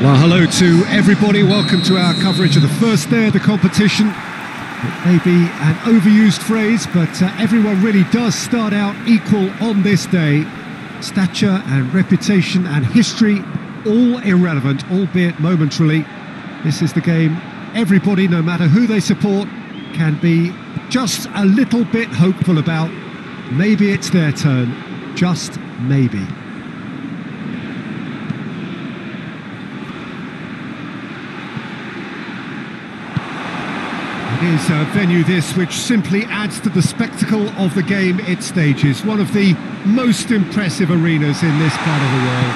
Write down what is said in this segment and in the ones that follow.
Well, hello to everybody. Welcome to our coverage of the first day of the competition. It may be an overused phrase, but everyone really does start out equal on this day. Stature and reputation and history, all irrelevant, albeit momentarily. This is the game everybody, no matter who they support, can be just a little bit hopeful about. Maybe it's their turn. Just maybe. It is a venue this which simply adds to the spectacle of the game it stages. One of the most impressive arenas in this part of the world.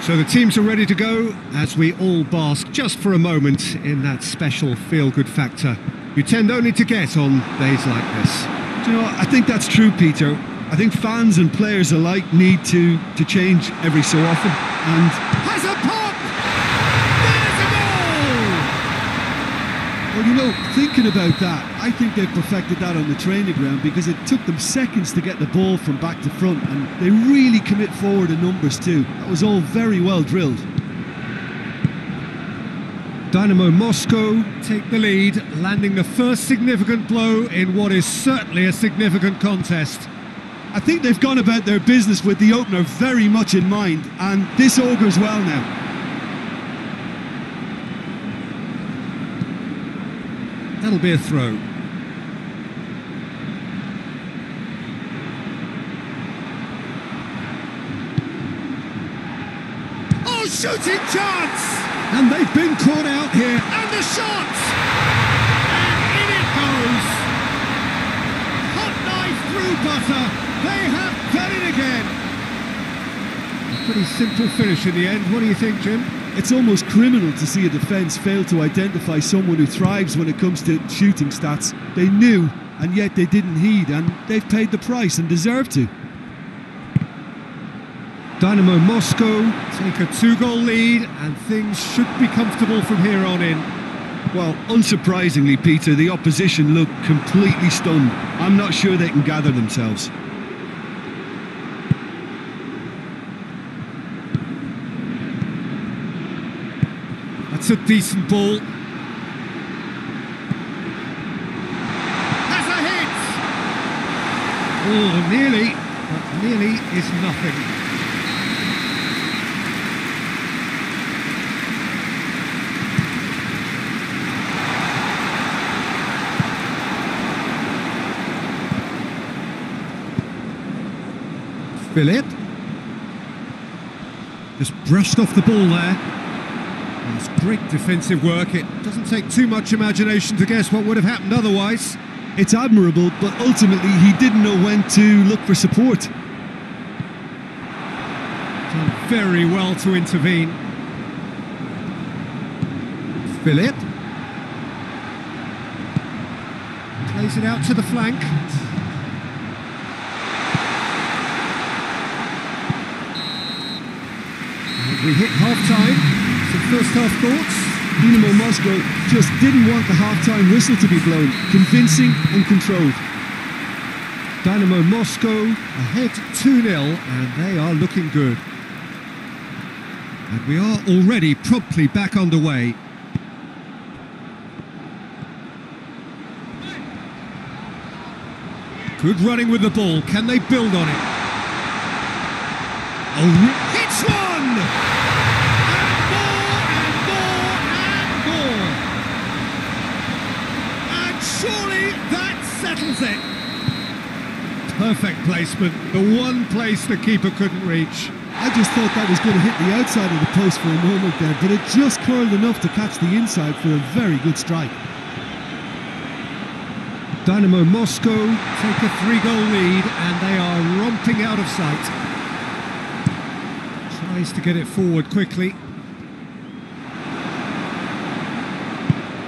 So the teams are ready to go as we all bask just for a moment in that special feel-good factor you tend only to get on days like this. Do you know what? I think that's true, Peter. I think fans and players alike need to change every so often. And has a pop! There's a goal! Well, you know, thinking about that, I think they've perfected that on the training ground because it took them seconds to get the ball from back to front, and they really commit forward in numbers too. That was all very well drilled. Dynamo Moscow take the lead, landing the first significant blow in what is certainly a significant contest. I think they've gone about their business with the opener very much in mind, and this augurs well now. That'll be a throw. Oh, shooting chance! And they've been caught out here. And the shot! And in it goes! Hot knife through butter. They have done it again. A pretty simple finish in the end. What do you think, Jim? It's almost criminal to see a defence fail to identify someone who thrives when it comes to shooting stats. They knew, and yet they didn't heed, and they've paid the price and deserve to. Dynamo Moscow take a 2-goal lead, and things should be comfortable from here on in. Well, unsurprisingly, Peter, the opposition look completely stunned. I'm not sure they can gather themselves. That's a decent ball. Has a hit! Oh, nearly, but nearly is nothing. Philip. Just brushed off the ball there. It's great defensive work. It doesn't take too much imagination to guess what would have happened otherwise. It's admirable, but ultimately he didn't know when to look for support. Done very well to intervene. Philip. Plays it out to the flank. And we hit half-time. Some first half thoughts? Dynamo Moscow just didn't want the half-time whistle to be blown. Convincing and controlled. Dynamo Moscow ahead 2-0, and they are looking good. And we are already promptly back underway. Good running with the ball. Can they build on it? Oh, hits one! Surely that settles it. Perfect placement, the one place the keeper couldn't reach. I just thought that was going to hit the outside of the post for a moment there, but it just curled enough to catch the inside for a very good strike. Dynamo Moscow take a 3-goal lead, and they are romping out of sight. Tries to get it forward quickly.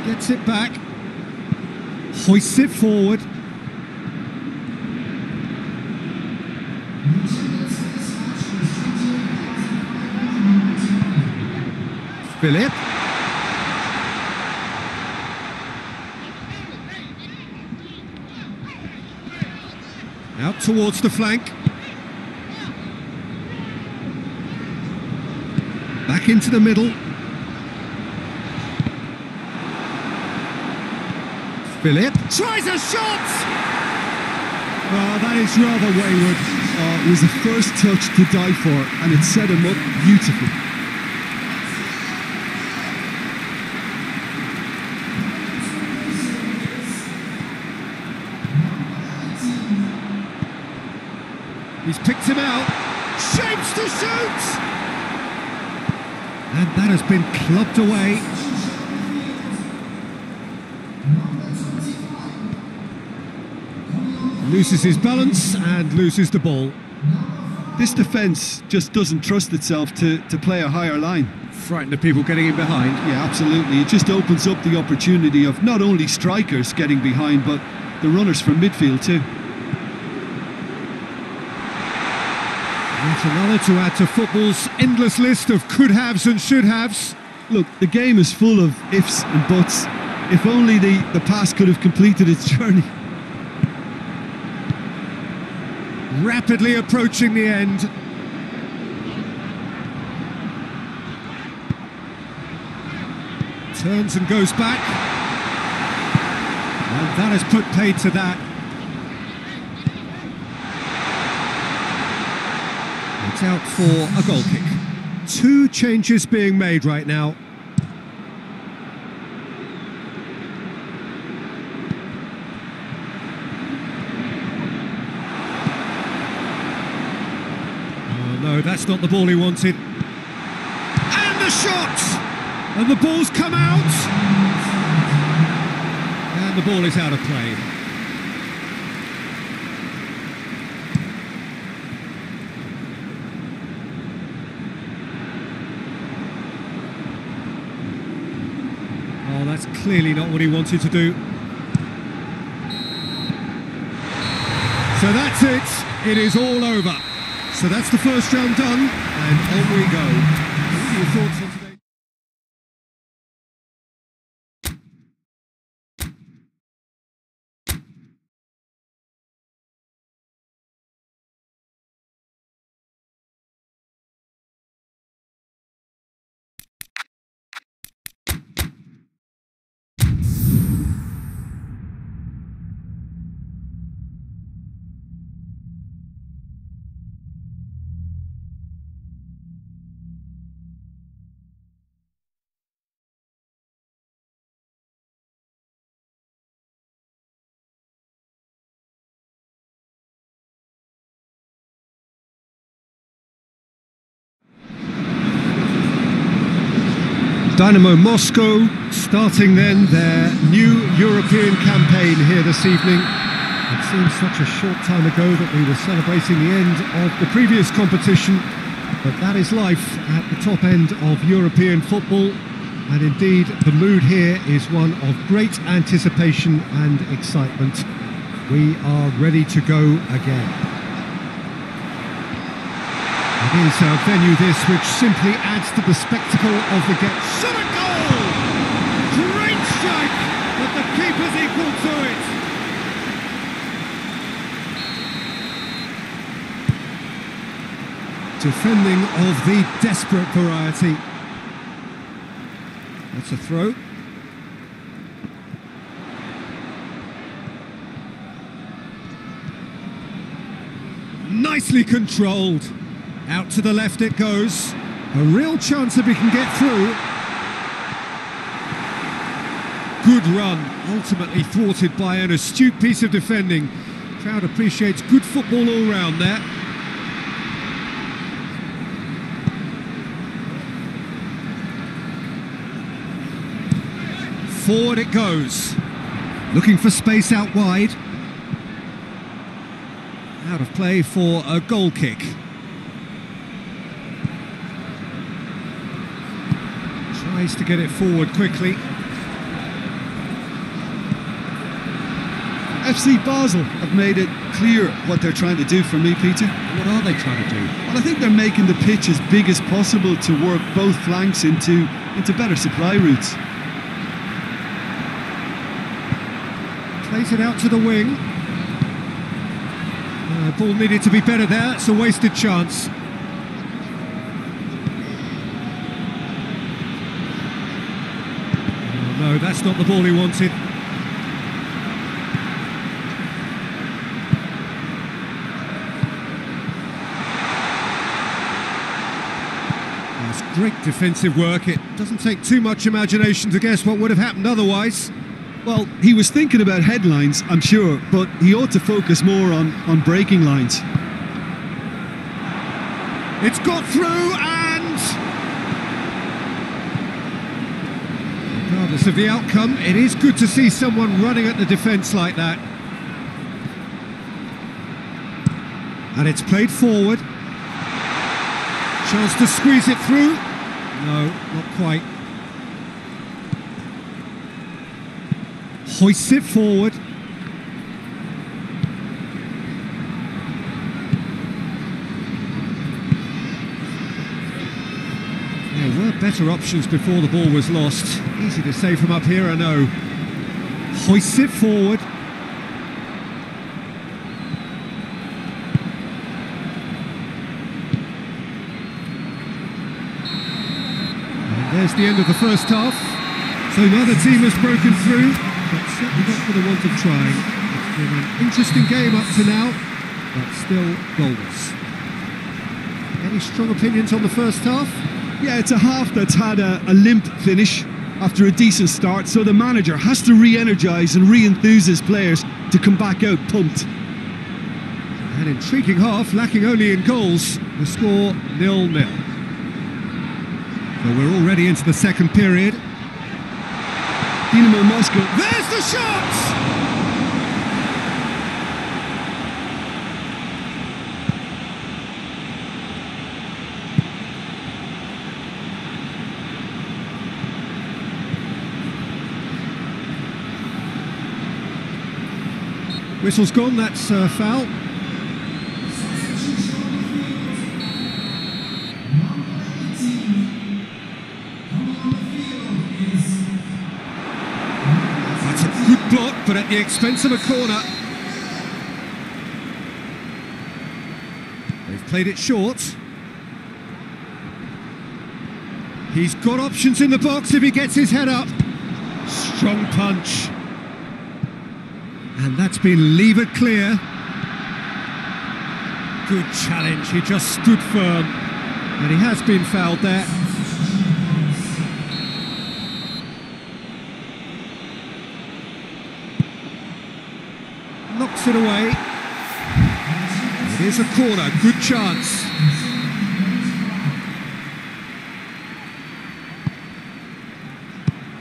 Gets it back. Hoists it forward. Philip. Out towards the flank. Back into the middle. Philip tries a shot! Well, that is rather wayward. It was the first touch to die for, and it set him up beautifully. He's picked him out. Shapes to shoot! And that has been clubbed away. Loses his balance and loses the ball. This defence just doesn't trust itself to play a higher line. Frightened of people getting in behind. Yeah, absolutely. It just opens up the opportunity of not only strikers getting behind, but the runners from midfield too. Yet another to add to football's endless list of could-haves and should-haves. Look, the game is full of ifs and buts. If only the pass could have completed its journey. Rapidly approaching the end. Turns and goes back. And that has put paid to that. It's out for a goal kick. 2 changes being made right now. No, that's not the ball he wanted. And the shot! And the ball's come out! And the ball is out of play. Oh, that's clearly not what he wanted to do. So that's it. It is all over. So that's the first round done, and on we go. What are your thoughts on today? Dynamo Moscow starting then their new European campaign here this evening. It seems such a short time ago that we were celebrating the end of the previous competition, but that is life at the top end of European football, and indeed the mood here is one of great anticipation and excitement. We are ready to go again. It is a venue this which simply adds to the spectacle of the game. Shot a goal! Great strike, but the keeper's equal to it. Defending of the desperate variety. That's a throw. Nicely controlled. Out to the left it goes. A real chance if he can get through. Good run, ultimately thwarted by an astute piece of defending. Crowd appreciates good football all round there. Forward it goes. Looking for space out wide. Out of play for a goal kick. Tries to get it forward quickly. FC Basel have made it clear what they're trying to do for me, Peter. What are they trying to do? Well, I think they're making the pitch as big as possible to work both flanks into better supply routes. Plays it out to the wing. Ball needed to be better there. It's a wasted chance. No, that's not the ball he wanted. That's great defensive work. It doesn't take too much imagination to guess what would have happened otherwise. Well, he was thinking about headlines, I'm sure, but he ought to focus more on breaking lines. It's got through and... regardless of the outcome, it is good to see someone running at the defence like that. And it's played forward. Chance to squeeze it through. No, not quite. Hoists it forward. There were better options before the ball was lost. Easy to say from up here, I know. Hoists it forward. And there's the end of the first half. So neither team has broken through, but certainly not for the want of trying. It's been an interesting game up to now, but still goalless. Any strong opinions on the first half? Yeah, it's a half that's had a limp finish after a decent start, so the manager has to re-energise and re-enthuse his players to come back out pumped. An intriguing half, lacking only in goals. The score 0-0. So we're already into the second period. Dynamo Moscow. There's the shot! Whistle's gone, that's a foul. That's a good block, but at the expense of a corner. They've played it short. He's got options in the box if he gets his head up. Strong punch. And that's been levered clear. Good challenge, he just stood firm. And he has been fouled there. Knocks it away. It is a corner, good chance.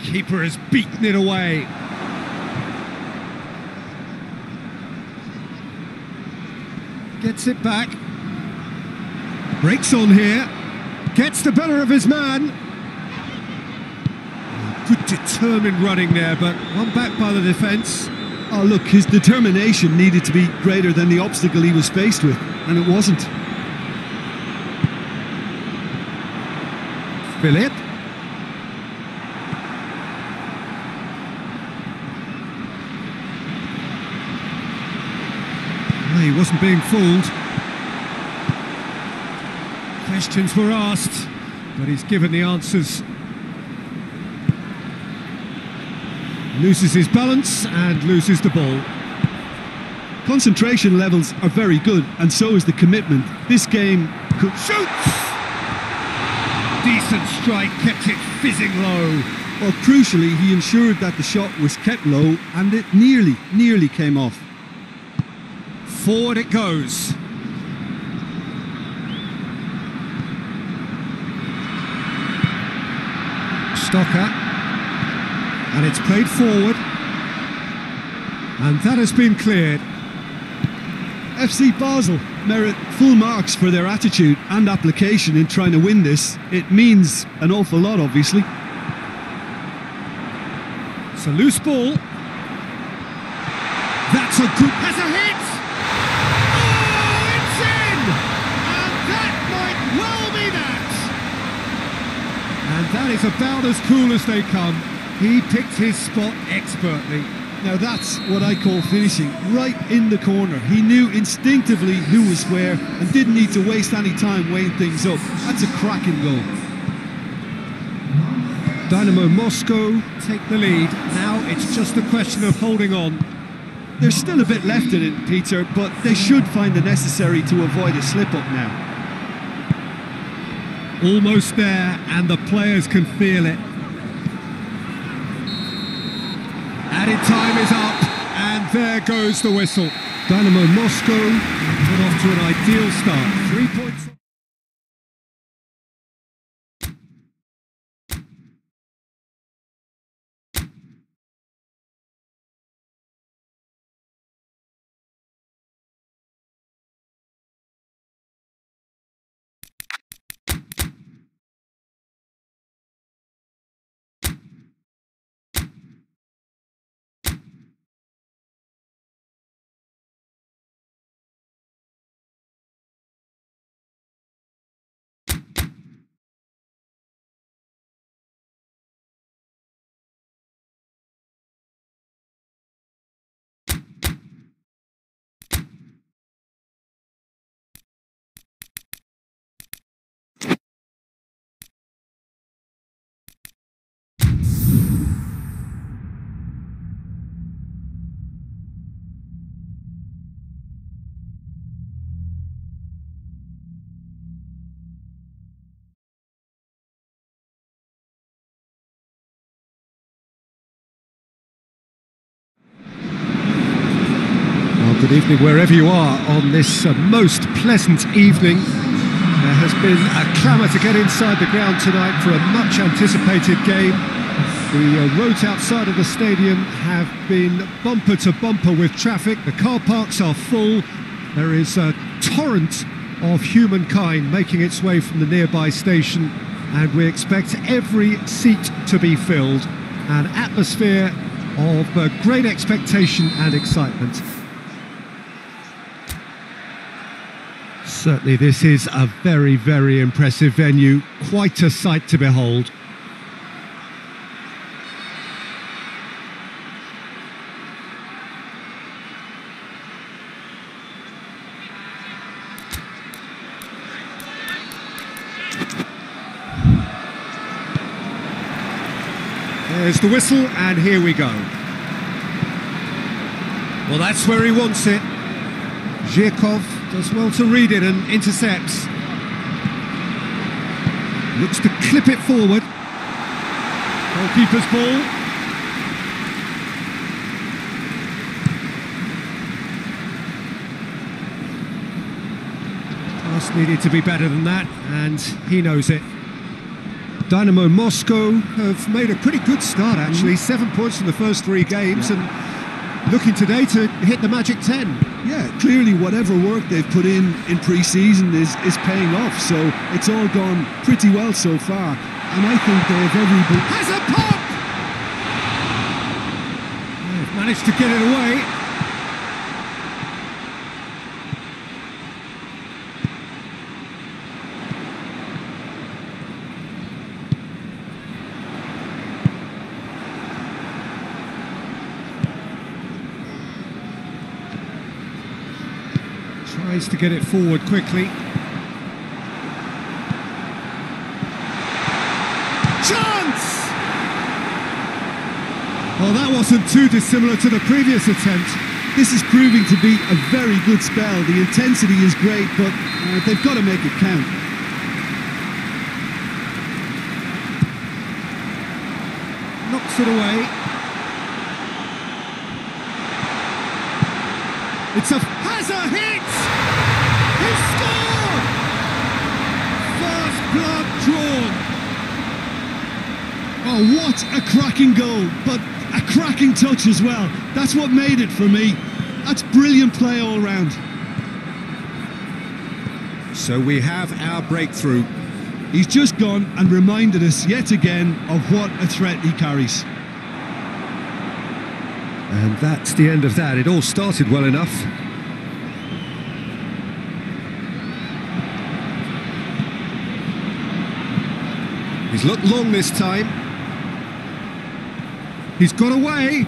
Keeper has beaten it away. Gets it back. Breaks on here. Gets the better of his man. Good determined running there, but one back by the defence. Oh look, his determination needed to be greater than the obstacle he was faced with, and it wasn't. Philip. He wasn't being fooled. Questions were asked, but he's given the answers. Loses his balance and loses the ball. Concentration levels are very good, and so is the commitment. This game could... Shoots! Decent strike, kept it fizzing low. Well, crucially, he ensured that the shot was kept low, and it nearly came off. Forward it goes. Stocker. And it's played forward. And that has been cleared. FC Basel merit full marks for their attitude and application in trying to win this. It means an awful lot, obviously. It's a loose ball. That's a good... Has a hit! And that is about as cool as they come. He picked his spot expertly. Now that's what I call finishing, right in the corner. He knew instinctively who was where and didn't need to waste any time weighing things up. That's a cracking goal. Dynamo Moscow take the lead. Now it's just a question of holding on. There's still a bit left in it, Peter, but they should find the necessary to avoid a slip-up now. Almost there, and the players can feel it. Added time is up, and there goes the whistle. Dynamo Moscow got off to an ideal start. 3 points. Good evening wherever you are on this most pleasant evening. There has been a clamour to get inside the ground tonight for a much anticipated game. The roads outside of the stadium have been bumper to bumper with traffic. The car parks are full. There is a torrent of humankind making its way from the nearby station, and we expect every seat to be filled. An atmosphere of great expectation and excitement. Certainly this is a very, very impressive venue, quite a sight to behold. There's the whistle, and here we go. Well, that's where he wants it. Zhirkov does well to read it and intercepts. Looks to clip it forward. Goalkeeper's ball. Pass needed to be better than that, and he knows it. Dynamo Moscow have made a pretty good start, actually. 7 points from the first 3 games, and looking today to hit the magic 10. Yeah, clearly whatever work they've put in pre-season is paying off, so it's all gone pretty well so far, and I think they have every... Has a pop! They've managed to get it away. Tries to get it forward quickly. Chance! Well, that wasn't too dissimilar to the previous attempt. This is proving to be a very good spell. The intensity is great, but they've got to make it count. Knocks it away. It's a... has a hit! He scored! First blood drawn. Oh, what a cracking goal, but a cracking touch as well. That's what made it for me. That's brilliant play all round. So we have our breakthrough. He's just gone and reminded us yet again of what a threat he carries. And that's the end of that. It all started well enough. He's looked long this time. He's got away.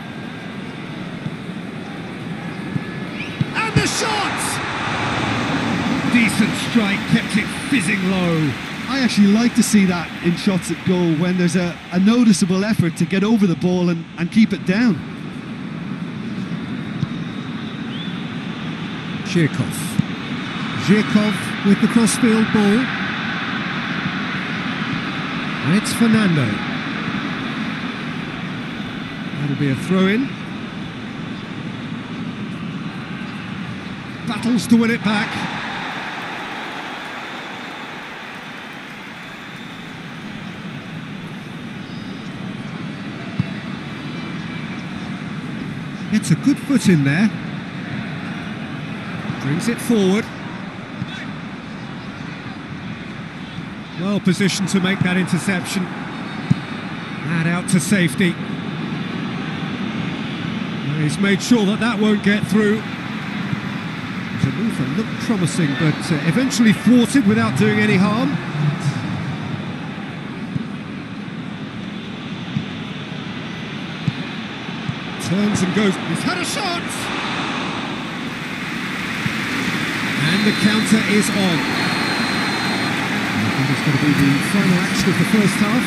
And the shot! Decent strike, kept it fizzing low. I actually like to see that in shots at goal, when there's a noticeable effort to get over the ball and keep it down. Zhirkov with the crossfield ball. And it's Fernando. That'll be a throw-in. Battles to win it back. Gets a good foot in there. Brings it forward. Well positioned to make that interception. And out to safety. He's made sure that that won't get through. The move looked promising, but eventually thwarted without doing any harm. Turns and goes. He's had a shot! And the counter is on. I think it's going to be the final action of the first half.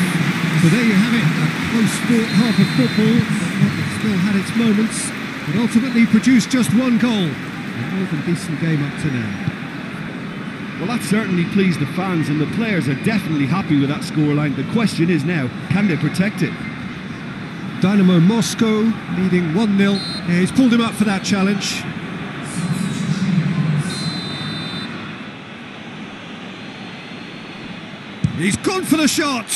So there you have it, a close-fought half of football. It still had its moments, but ultimately produced just one goal. A more than decent game up to now. Well, that certainly pleased the fans, and the players are definitely happy with that scoreline. The question is now, can they protect it? Dynamo Moscow leading 1-0. Yeah, he's pulled him up for that challenge. He's gone for the shot.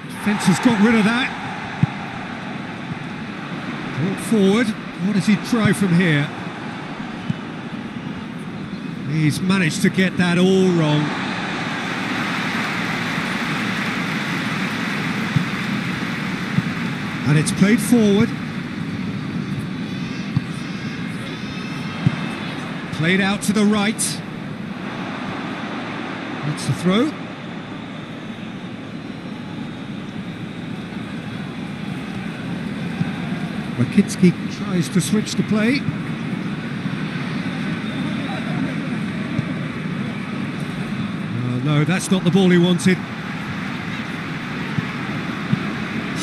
Defence has got rid of that. Brought forward. What does he try from here? He's managed to get that all wrong. And it's played forward. Played out to the right. That's the throw. Rakitsky tries to switch the play. No, that's not the ball he wanted.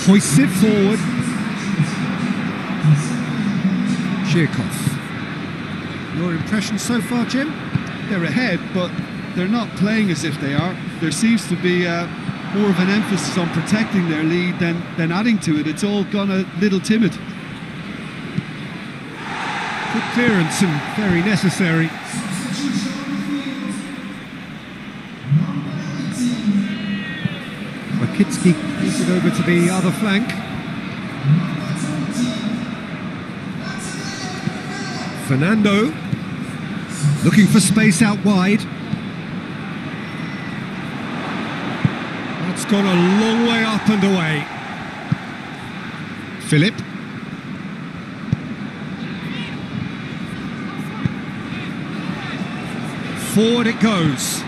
Hoists it forward. Zhirkov. Your impression so far, Jim? They're ahead, but they're not playing as if they are. There seems to be more of an emphasis on protecting their lead than adding to it. It's all gone a little timid. Good clearance and very necessary. Rakitsky plays it over to the other flank. Fernando looking for space out wide. That's gone a long way up and away. Philip. Forward it goes.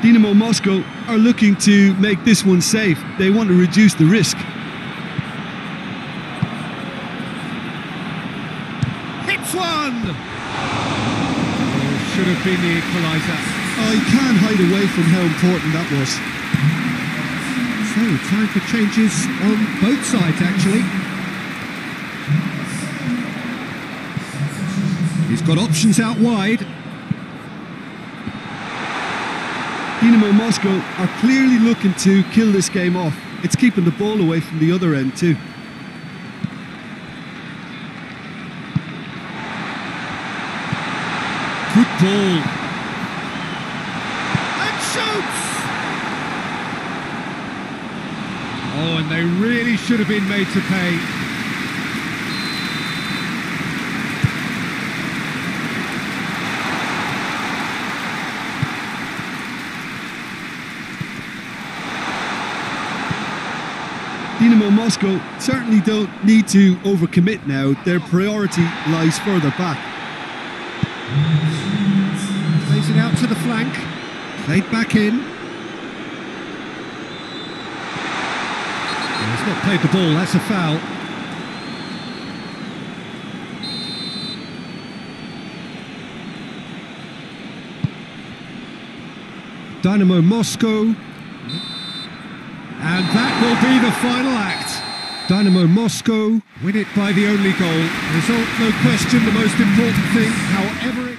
Dynamo Moscow are looking to make this one safe. They want to reduce the risk. Hits one! Oh, should have been the equaliser. Oh, you can't hide away from how important that was. So, time for changes on both sides, actually. He's got options out wide. Dynamo Moscow are clearly looking to kill this game off. It's keeping the ball away from the other end too. Good ball. And shoots! Oh, and they really should have been made to pay. Dynamo Moscow certainly don't need to overcommit now. Their priority lies further back. Plays it out to the flank. Played back in. He's not played the ball, that's a foul. Dynamo Moscow. And that will be the final act. Dynamo Moscow win it by the only goal. Result, no question, the most important thing, however it...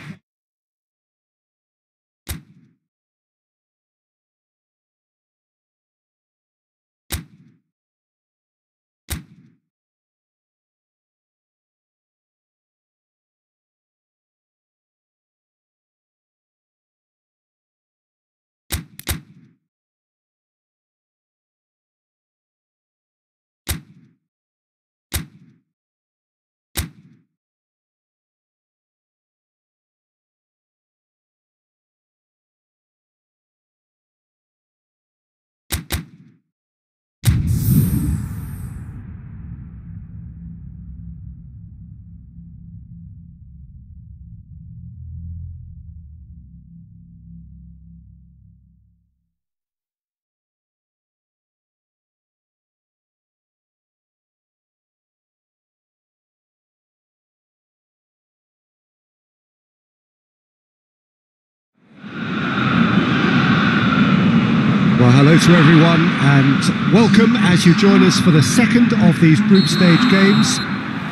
Well, hello to everyone and welcome as you join us for the second of these group stage games.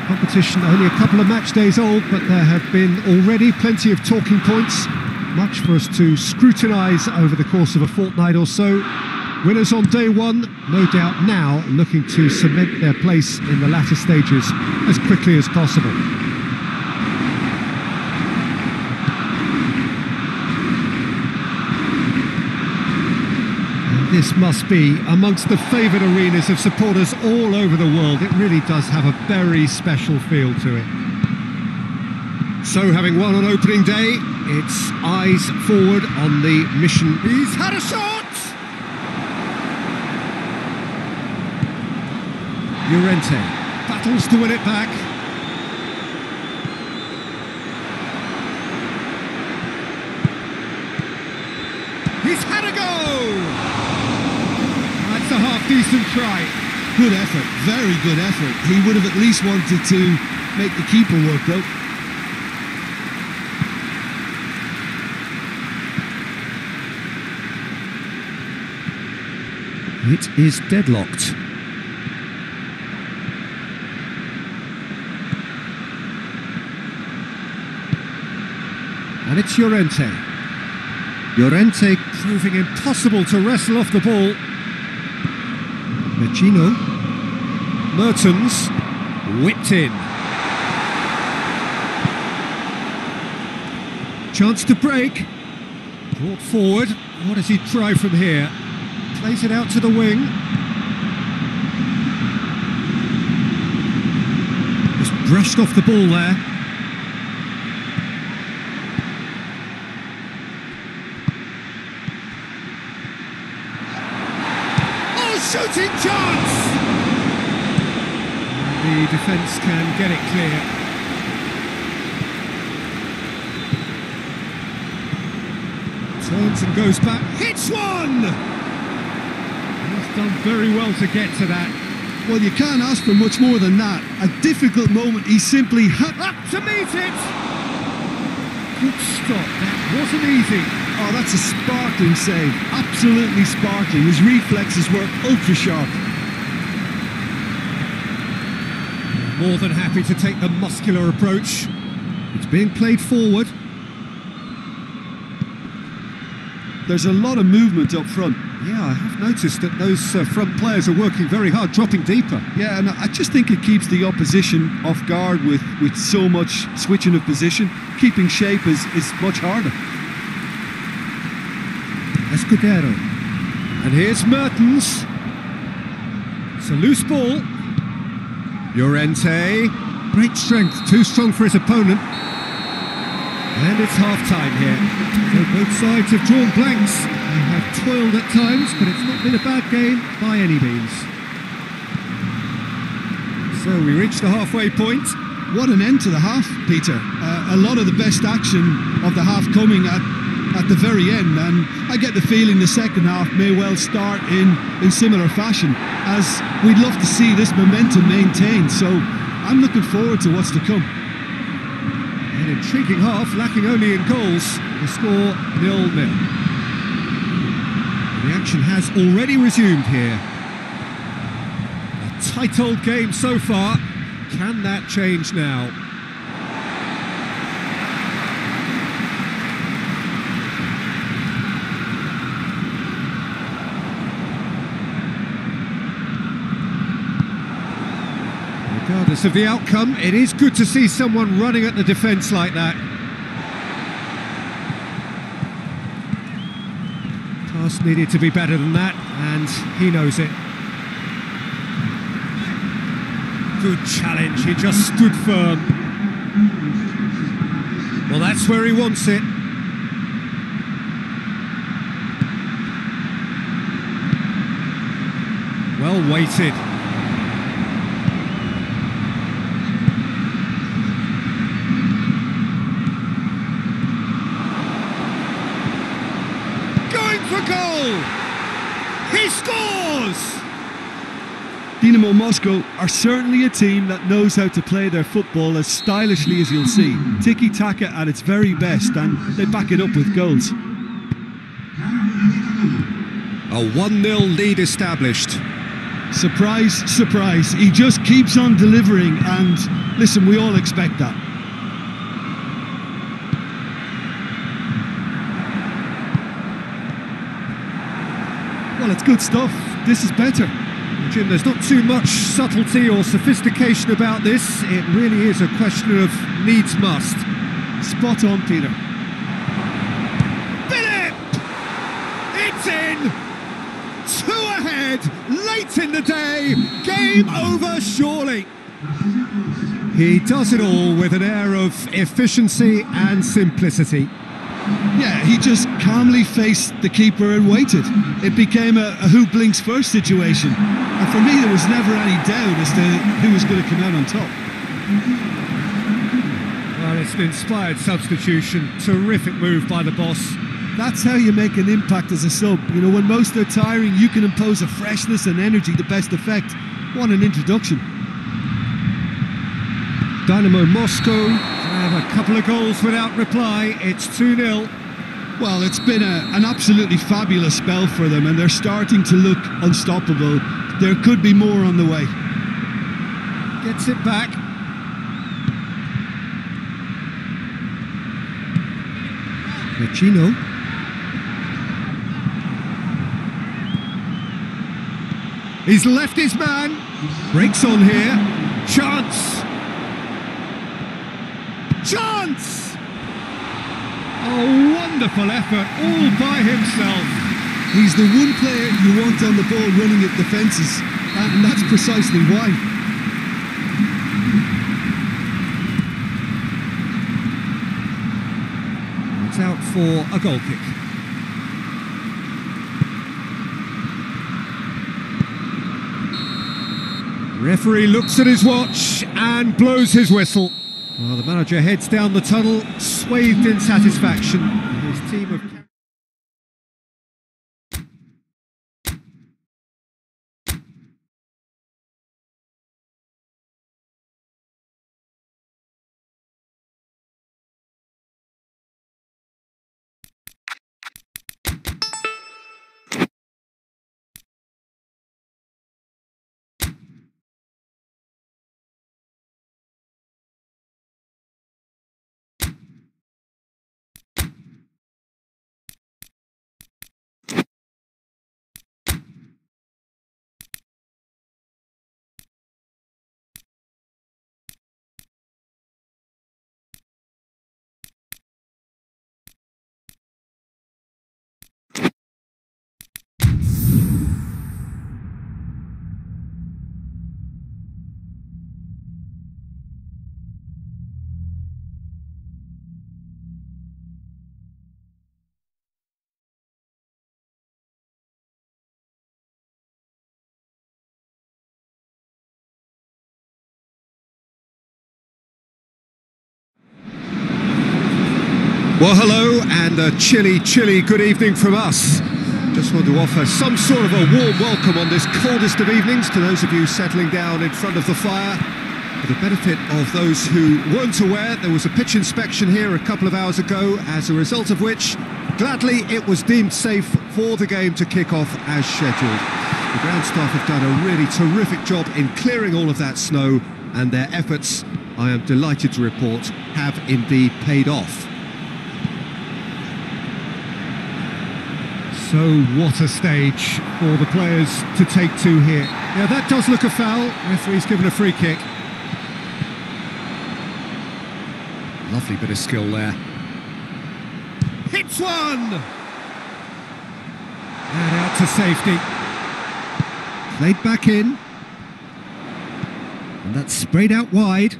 Competition only a couple of match days old, but there have been already plenty of talking points, much for us to scrutinise over the course of a fortnight or so. Winners on day one, no doubt now looking to cement their place in the latter stages as quickly as possible. This must be amongst the favoured arenas of supporters all over the world. It really does have a very special feel to it. So, having won on opening day, it's eyes forward on the mission. He's had a shot! Llorente battles to win it back. He's had a go! That's a half-decent try. Good effort, very good effort. He would have at least wanted to make the keeper work though. It is deadlocked. And it's Llorente. Llorente proving impossible to wrestle off the ball. Regino. Mertens. Whipped in. Chance to break. Brought forward. What does he try from here? Plays it out to the wing. Just brushed off the ball there. Shooting chance! The defence can get it clear. Turns and goes back, hits one! He's done very well to get to that. Well, you can't ask for much more than that. A difficult moment, he simply had up to meet it! Good stop, that wasn't easy. Oh, that's a sparkling save. Absolutely sparkling. His reflexes work ultra sharp. More than happy to take the muscular approach. It's being played forward. There's a lot of movement up front. Yeah, I have noticed that those front players are working very hard, dropping deeper. Yeah, and I just think it keeps the opposition off guard with so much switching of position. Keeping shape is much harder. Escudero. And here's Mertens. It's a loose ball. Llorente. Great strength, too strong for his opponent. And it's half-time here. So both sides have drawn blanks. They have toiled at times, but it's not been a bad game by any means. So we reach the halfway point. What an end to the half, Peter. A lot of the best action of the half coming at the very end, and I get the feeling the second half may well start in similar fashion, as we'd love to see this momentum maintained. So I'm looking forward to what's to come. An intriguing half, lacking only in goals. The score 0-0. The action has already resumed here. A tight old game so far. Can that change now? Regardless of the outcome, it is good to see someone running at the defence like that. Pass needed to be better than that, and he knows it. Good challenge, he just stood firm. Well, that's where he wants it. Well weighted. For goal! He scores! Dinamo Moscow are certainly a team that knows how to play their football as stylishly as you'll see. Tiki-taka at its very best, and they back it up with goals. A 1-0 lead established. Surprise, surprise. He just keeps on delivering, and listen, we all expect that. Well, it's good stuff. This is better. Jim, there's not too much subtlety or sophistication about this. It really is a question of needs must. Spot on, Peter. Philip! It's in! 2 ahead, late in the day. Game over, surely. He does it all with an air of efficiency and simplicity. Yeah, he just calmly faced the keeper and waited. It became a who blinks first situation. And for me, there was never any doubt as to who was going to come out on top. Well, it's an inspired substitution. Terrific move by the boss. That's how you make an impact as a sub. You know, when most are tiring, you can impose a freshness and energy to best effect. What an introduction. Dynamo Moscow have a couple of goals without reply. It's 2-0. Well, it's been an absolutely fabulous spell for them, and they're starting to look unstoppable. There could be more on the way. Gets it back. Vecino. He's left his man. Breaks on here. Chance. Chance! A wonderful effort all by himself. He's the one player you want on the ball running at defences, and that's precisely why. It's out for a goal kick. Referee looks at his watch and blows his whistle. Well, the manager heads down the tunnel, swathed in satisfaction. His team of... Well, hello, and a chilly, chilly good evening from us. Just want to offer some sort of a warm welcome on this coldest of evenings to those of you settling down in front of the fire. For the benefit of those who weren't aware, there was a pitch inspection here a couple of hours ago, as a result of which Gladly, it was deemed safe for the game to kick off as scheduled. The ground staff have done a really terrific job in clearing all of that snow, and their efforts, I am delighted to report, have indeed paid off. So what a stage for the players to take to here. Yeah, that does look a foul. Referee's given a free kick. Lovely bit of skill there. Hits one! And out to safety. Played back in. And that's sprayed out wide.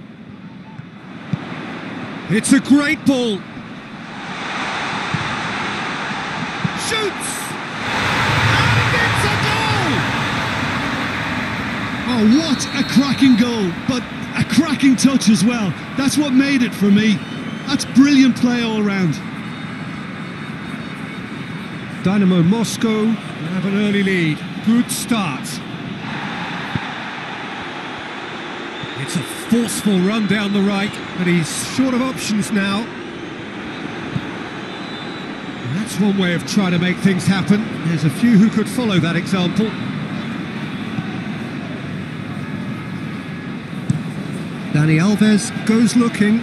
It's a great ball. Shoots! And it's a goal! Oh, what a cracking goal, but a cracking touch as well. That's what made it for me. That's brilliant play all round. Dynamo Moscow have an early lead. Good start. It's a forceful run down the right, but he's short of options now. And that's one way of trying to make things happen. There's a few who could follow that example. Dani Alves goes looking.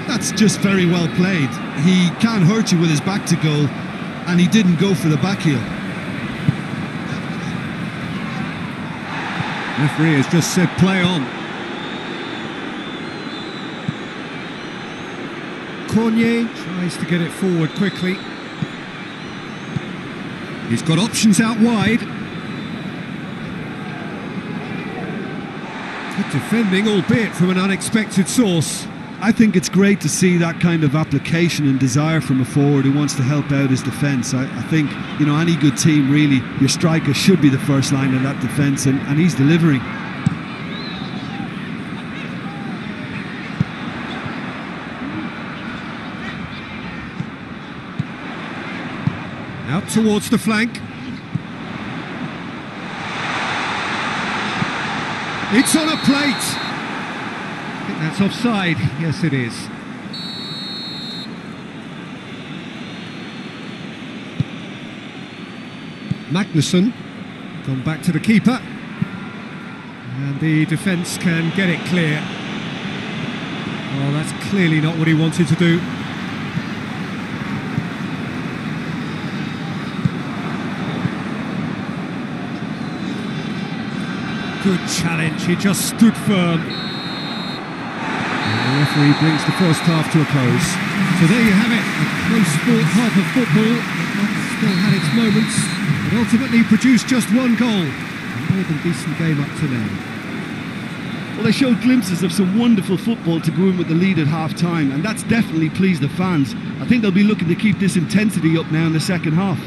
That's just very well played. He can't hurt you with his back to goal, and he didn't go for the back heel. Referee has just said play on. Cornier tries to get it forward quickly. He's got options out wide. Good defending, albeit from an unexpected source. I think it's great to see that kind of application and desire from a forward who wants to help out his defence. I think, you know, any good team, really, your striker should be the first line of that defence, and he's delivering. Out towards the flank. It's on a plate. I think that's offside. Yes, it is. Magnusson gone back to the keeper, and the defence can get it clear. Oh, that's clearly not what he wanted to do. Good challenge, he just stood firm. And the referee brings the first half to a close. So there you have it, a close fought half of football. It still had its moments, but ultimately produced just one goal. A more than decent game up to now. Well, they showed glimpses of some wonderful football to go in with the lead at half-time, and that's definitely pleased the fans. I think they'll be looking to keep this intensity up now in the second half.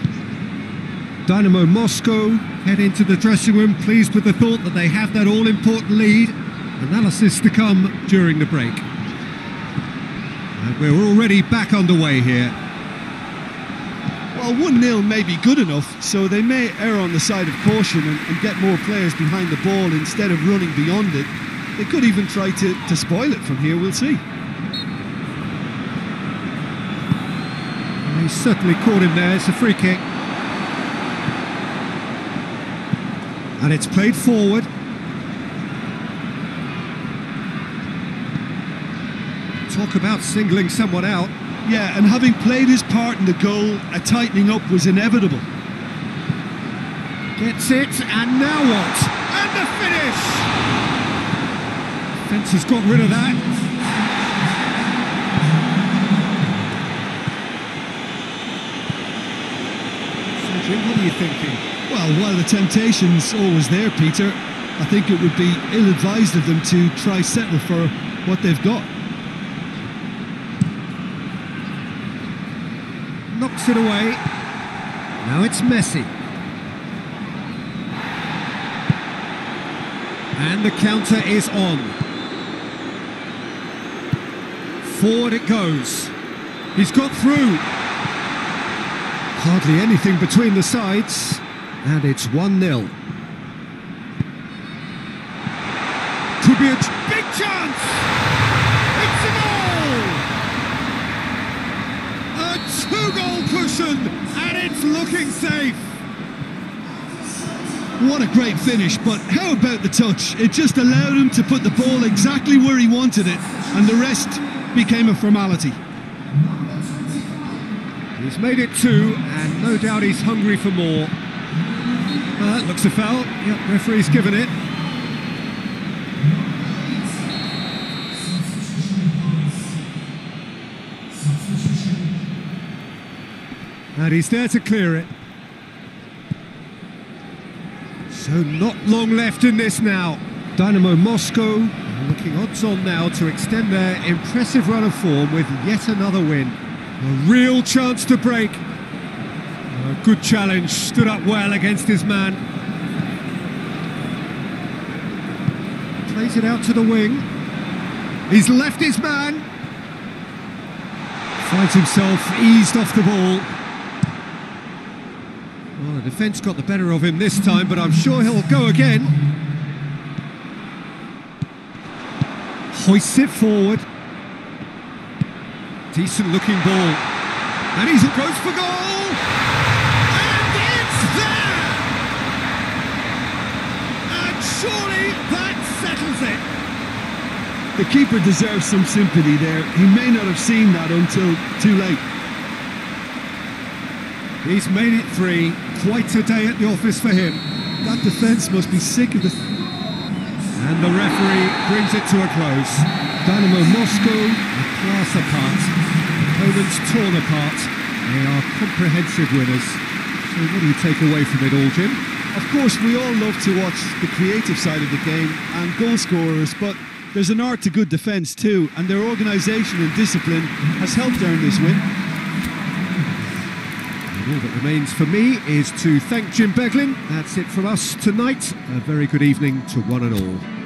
Dynamo Moscow head into the dressing room pleased with the thought that they have that all-important lead. Analysis to come during the break. And we're already back underway here. Well, 1-0 may be good enough, so they may err on the side of caution and get more players behind the ball instead of running beyond it. They could even try to spoil it from here, we'll see. He certainly caught him there, it's a free kick. And it's played forward. Talk about singling someone out. Yeah, and having played his part in the goal, a tightening up was inevitable. Gets it, and now what? And the finish! Defence has got rid of that. Sergio, what are you thinking? Well, while the temptation's always there, Peter, I think it would be ill-advised of them to try settle for what they've got. Knocks it away. Now it's Messi. And the counter is on. Forward it goes. He's got through. Hardly anything between the sides. And it's 1-0. Could be a big chance! It's a goal! A A two-goal cushion, and it's looking safe. What a great finish, but how about the touch? It just allowed him to put the ball exactly where he wanted it, and the rest became a formality. He's made it two, and no doubt he's hungry for more. That looks a foul. Yep, referee's given it. And he's there to clear it. So not long left in this now. Dynamo Moscow are looking odds-on now to extend their impressive run of form with yet another win. A real chance to break. A good challenge, stood up well against his man. Plays it out to the wing. He's left his man. Finds himself eased off the ball. Well, the defence got the better of him this time, but I'm sure he'll go again. Hoists it forward. Decent looking ball. And he goes for goal! And it's there! And surely that settles it. The keeper deserves some sympathy there. He may not have seen that until too late. He's made it three. Quite a day at the office for him. That defence must be sick of the... And the referee brings it to a close. Dynamo Moscow a class apart. Opponents torn apart. They are comprehensive winners. So what do you take away from it all, Jim? Of course, we all love to watch the creative side of the game and goal scorers, but there's an art to good defence too, and their organisation and discipline has helped earn this win. All that remains for me is to thank Jim Beglin. That's it from us tonight. A very good evening to one and all.